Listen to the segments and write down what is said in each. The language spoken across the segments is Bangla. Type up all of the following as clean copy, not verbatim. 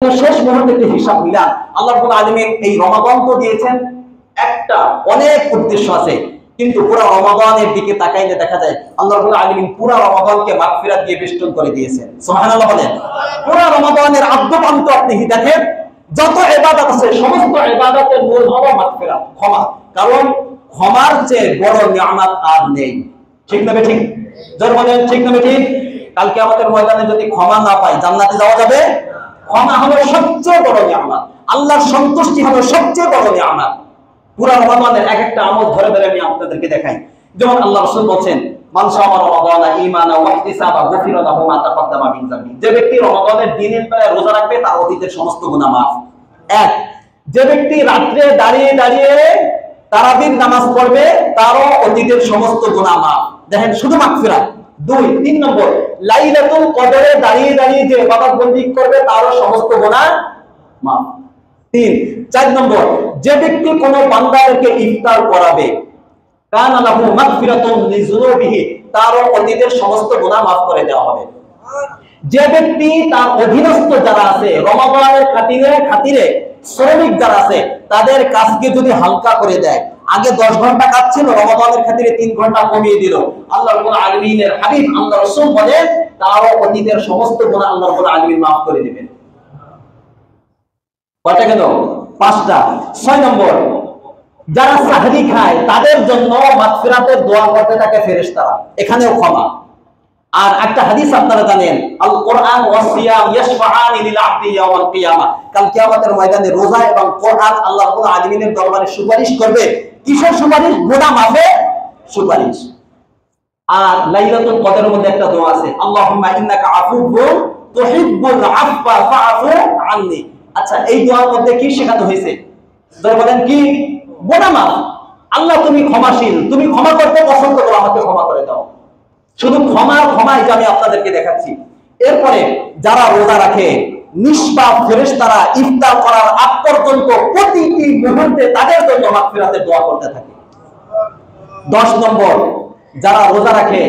শেষ মুহূর্তে হিসাব মিলান। আল্লাহ রাব্বুল আলামিন এই রমাদান তো দিয়েছেন, একটা অনেক উদ্দেশ্য আছে, কিন্তু পুরো রমাদানের দিকে তাকাইলে দেখা যায় আল্লাহ রাব্বুল আলামিন পুরো রমাদানকে মাগফিরাত দিয়ে বেষ্টন করে দিয়েছেন। সুবহানাল্লাহ বলেন। পুরো রমাদানের আদ্যপান্ত আপনি দেখেন, যত ইবাদত আছে সমস্ত ইবাদতের মূল হলো মাগফিরাত, ক্ষমা। কারণ ক্ষমার চেয়ে বড় নিয়ামত আর নেই। ঠিক না ঠিক? যার বলেন ঠিক না ঠিক? কাল কিয়ামতের ময়দানে যদি ক্ষমা না পাই জান্নাতে যাওয়া যাবে? ক্ষমা হলো সবচেয়ে বড় নিয়ামত, আল্লাহর সন্তুষ্টি হলো সবচেয়ে বড় নিয়ামত। পুরো রমাদানের এক একটা আমল ধরে ধরে আমি আপনাদেরকে দেখাই। যেমন আল্লাহ রাসূল বলেন, মান শামা রমাদানা ঈমানা ওয়া ইহতিসাবা গুফিরা লাহু মা তাকাদ্দামা মিন যামবি। যে ব্যক্তি রমাদানের দিনের বেলা রোজা রাখবে তার অতীতের সমস্ত গুনাহ maaf। এক, যে ব্যক্তি রাতে দাঁড়িয়ে দাঁড়িয়ে তারাবির নামাজ পড়বে তারও অতীতের সমস্ত গুনাহ maaf। দেখেন শুধু মাগফিরাত। দুই, তিন নম্বর, লাইলাতুল কদরে দাঁড়িয়ে দাঁড়িয়ে যে ইবাদত বন্দেগী করবে তারও সমস্ত গুনাহ maaf। তিন, চার নম্বর, যে ব্যক্তি কোন বান্দাকে ইফতার করাবে কানা লাহু মাগফিরাতুন লিযুনুবিহি, তারও অতীতের সমস্ত গুনাহ maaf করে দেওয়া হবে। যে ব্যক্তি তার অধীনস্থ যারা আছে রমাদানের খাতিরে শ্রমিক যারা আছে তাদের কাজকে যদি হালকা করে দেয়, আগে 10 ঘন্টা কাজ ছিল রমাদানের খাতিরে 3 ঘন্টা কমিয়ে দিল, আল্লাহ রাব্বুল আলামিনের হাবিব আল্লাহ রাসূল বলেন তারও অতীতের সমস্ত গুনাহ আল্লাহ রাব্বুল আলামিন maaf করে দিবেন। কয়টা গেল? 5টা। 6 নম্বর, যারা সাহরি খায় তাদের জন্য মাগফিরাতের দোয়া করতে থাকে ফেরেশতারা, এখানেও ক্ষমা। আর একটা হাদিস আপনারা জানেন, আল কোরআন ওয়াস সিয়াম ইয়াশফাআনি লিল আবদি ইয়াওমাল কিয়ামাহ। কাল কিয়ামতের ময়দানে রোজা এবং কোরআন আল্লাহ রাব্বুল আলামিনের দরবারে সুপারিশ করবে। কিসের সুপারিশ? গুনাহ মাফের সুপারিশ। আর লাইলাতুল কদরের মধ্যে একটা দোয়া আছে, আল্লাহুম্মা ইন্নাকা আফুউন তুহিব্বুল আফওয়া ফাআফু আননি। আচ্ছা, এই দোয়ার মধ্যে কি শেখানো হয়েছে? যারা বলেন কি? গুনাহ মাফ। আল্লাহ তুমি ক্ষমাশীল, তুমি ক্ষমা করতে পছন্দ করো, আমাকে ক্ষমা করে দাও। শুধু ক্ষমা এটা আমি আপনাদেরকে দেখাচ্ছি। এরপরে যারা রোজা রাখে নিষ্পাপ ফেরেশতারা ইফতার করার আগ পর্যন্ত প্রতিটি মুহূর্তে তাদের জন্য মাগফিরাতের দোয়া করতে থাকে। 10 নম্বর, যারা রোজা রাখে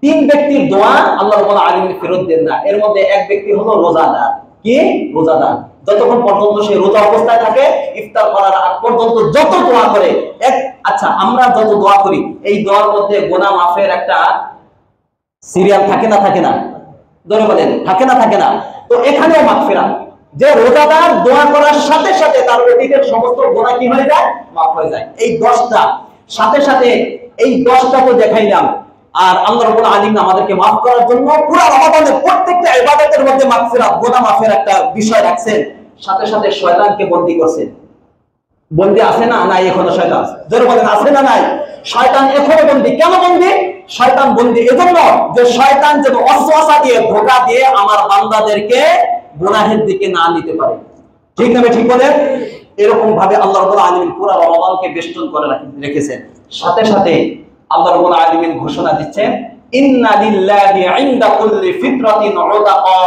3 ব্যক্তির দোয়া আল্লাহ রাব্বুল আলামিন ফেরত দেন না। এর মধ্যে এক ব্যক্তি হলো রোজাদার। কি? রোজাদার। যতক্ষণ পর্যন্ত সে রোজা অবস্থায় থাকে ইফতার করার আগ পর্যন্ত যত দোয়া করে আচ্ছা, আমরা যত দোয়া করি এই দোয়ার মধ্যে গুনাহ মাফের একটা সিরিয়াল থাকে না থাকে না? ধরে বলেন থাকে না থাকে না? তো এখানেও মাগফিরাত, যে রোজাদার দোয়া করার সাথে সাথে তার অতীতের সমস্ত গুনাহ কি হয়ে যায়? মাফ হয়ে যায়। এই 10টা সাথে সাথে এই 10টা তো দেখাইলাম। আর আল্লাহ রাব্বুল আলামিন আমাদেরকে maaf করার জন্য পুরো রমাদানের প্রত্যেকটা ইবাদতের মধ্যে মাগফিরাত গুনাহ মাফের একটা বিষয় রাখছেন। সাথে সাথে শয়তানকে বন্দী করছেন। বন্দী আছে না নাই এখনো শয়তান? জোরে বলেন আছে না নাই? শয়তান এখনো বন্দী। কেন বন্দী? শয়তান বন্দী এজন্য যে শয়তান যেন ওয়াসওয়াসা দিয়ে ধোঁকা দিয়ে আমার বান্দাদেরকে গুনাহের দিকে না নিতে পারে। ঠিক না ঠিক বলেন? এরকম ভাবে আল্লাহ রাব্বুল আলামিন পুরো রমাদানকে বেষ্টন করে রেখেছেন। সাথে সাথে আল্লাহ রাব্বুল আলামিন ঘোষণা দিচ্ছেন, ইন্না লিল্লাহি ইনদা কুল্লি ফিতরাতিন উতাকা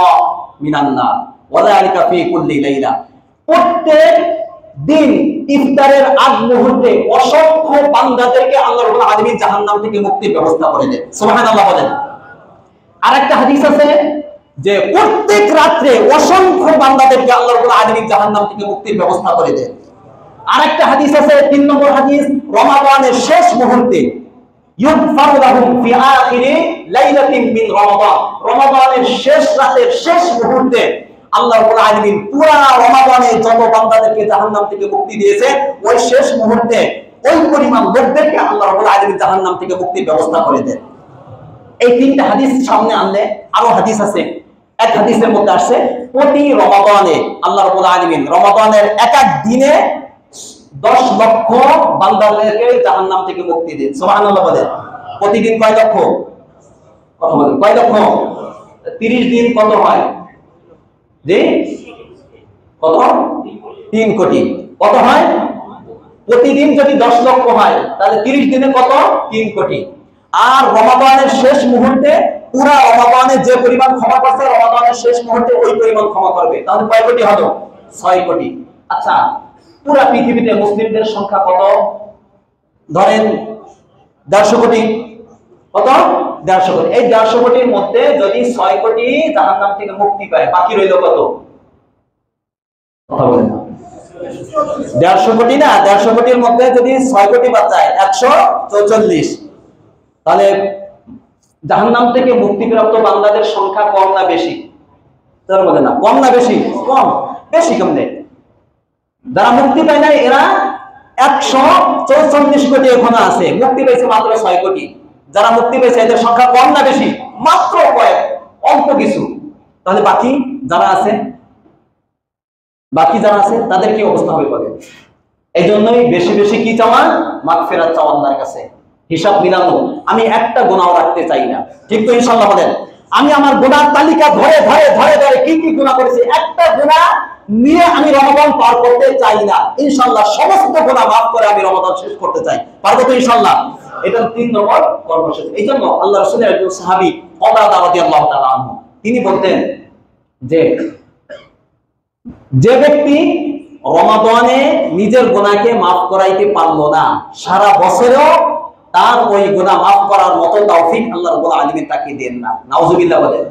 মিনান নার ওয়া যালিকা ফি কুল্লি লাইলা। প্রত্যেক দিন ইফতারের আগ মুহূর্তে অসংখ্য বান্দাদেরকে আল্লাহ রাব্বুল আলামিন জাহান্নাম থেকে মুক্তির ব্যবস্থা করে দেন। সুবহানাল্লাহ বলেন। আরেকটা হাদিস আছে যে প্রত্যেক রাতে অসংখ্য বান্দাদেরকে আল্লাহ রাব্বুল আলামিন জাহান্নাম থেকে মুক্তির ব্যবস্থা করে দেন। আরেকটা হাদিস আছে 3 নম্বর হাদিস, রমাদানের শেষ মুহূর্তে ইউগফারু লাহুম ফি আখিরি লাইলাতিন মিন রমাদান। রমাদানের শেষ রাতের শেষ মুহূর্তে আল্লাহ রাব্বুল আলামিন পুরা রমাদানে যত বান্দাদেরকে জাহান্নাম থেকে মুক্তি দিয়েছে ওই শেষ মুহূর্তে ওই পরিমাণ লোকদেরকে আল্লাহ রাব্বুল আলামিন জাহান্নাম থেকে মুক্তির ব্যবস্থা করে দেন। এই 3টা হাদিস সামনে আনলে আরো হাদিস আছে। এক হাদিসের মধ্যে আসছে প্রতি রমাদানে আল্লাহ রাব্বুল আলামিন রমাদানের এক এক দিনে 10 লক্ষ বান্দাদেরকে জাহান্নাম থেকে মুক্তি দেন। সুবহানাল্লাহ বলেন। প্রতিদিন কয় লক্ষ? কথা বলেন কয় লক্ষ? 30 দিন কত হয়? জি কত? 3 কোটি। কত হয়? প্রতিদিন যদি 10 লক্ষ হয় তাহলে 30 দিনে কত? 3 কোটি। আর রমাদানের শেষ মুহূর্তে পুরা রমাদানে যে পরিমাণ ক্ষমা করছে রমাদানের শেষ মুহূর্তে ওই পরিমাণ ক্ষমা করবে, তাহলে কয় কোটি হলো? 6 কোটি। আচ্ছা, পুরা পৃথিবীতে মুসলিমদের সংখ্যা কত? ধরেন 150 কোটি। কত? 150 কোটি। এই 150 কোটির মধ্যে যদি 6 কোটি জাহান্নাম থেকে মুক্তি পায় বাকি রইল কত? 150 কোটি না, 150 কোটির মধ্যে যদি 6 কোটি বাদ যায় 144, তাহলে জাহান্নাম থেকে মুক্তিপ্রাপ্ত বান্দাদের সংখ্যা কম না বেশি? তার বলে না, কম না বেশি? কম। বেশি কেমনে? যারা মুক্তি পায় নাই এরা 144 কোটি এখনো আছে, মুক্তি পেয়েছে মাত্র 6 কোটি। যারা মুক্তি পেয়েছে এদের সংখ্যা কম না বেশি? মাত্র কয়েক, অল্প কিছু। তাহলে বাকি যারা আছে তাদের কি অবস্থা হবে বলে? এই জন্যই বেশি বেশি কি চাওয়া? মাগফিরাত চাওয়া আল্লাহর কাছে, হিসাব মিলানো। আমি একটা গুনাহ রাখতে চাই না, ঠিক তো? ইনশাআল্লাহ বলেন। আমি আমার গুনার তালিকা ধরে ধরে ধরে ধরে কি কি গুনাহ করেছি, একটা গুনাহ নিয়ে আমি রমাদান পার করতে চাই না। ইনশাআল্লাহ সমস্ত গুনাহ মাফ করে আমি রমাদান শেষ করতে চাই। পারবো তো ইনশাআল্লাহ? এটা 3 নম্বর কর্মসূচি। এই জন্য আল্লাহ রাসূলের একজন সাহাবী কতাদা রাদিয়াল্লাহু তাআলা আনহু তিনি বলতেন যে ব্যক্তি রমাদানে নিজের গুনাহকে মাফ করাইতে পারলো না, সারা বছরেও তার ওই গুনাহ মাফ করার মতো তৌফিক আল্লাহ রাব্বুল আলামিন তাকে দেন না। নাউজুবিল্লাহ বলেন।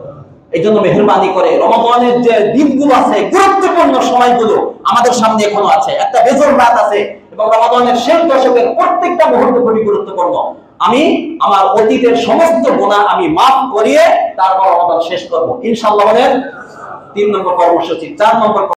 এই জন্য মেহেরবানি করে রমাদানের যে দিনগুলো আছে, গুরুত্বপূর্ণ সময়গুলো আমাদের সামনে এখনো আছে, একটা বেজর রাত আছে, এবং রমাদানের শেষ দশকের প্রত্যেকটা মুহূর্ত খুবই গুরুত্বপূর্ণ। আমি আমার অতীতের সমস্ত গুনাহ আমি মাফ করিয়ে তারপর রমাদান শেষ করব ইনশাআল্লাহ বলেন। 3 নম্বর কর্মসূচি। 4 নম্বর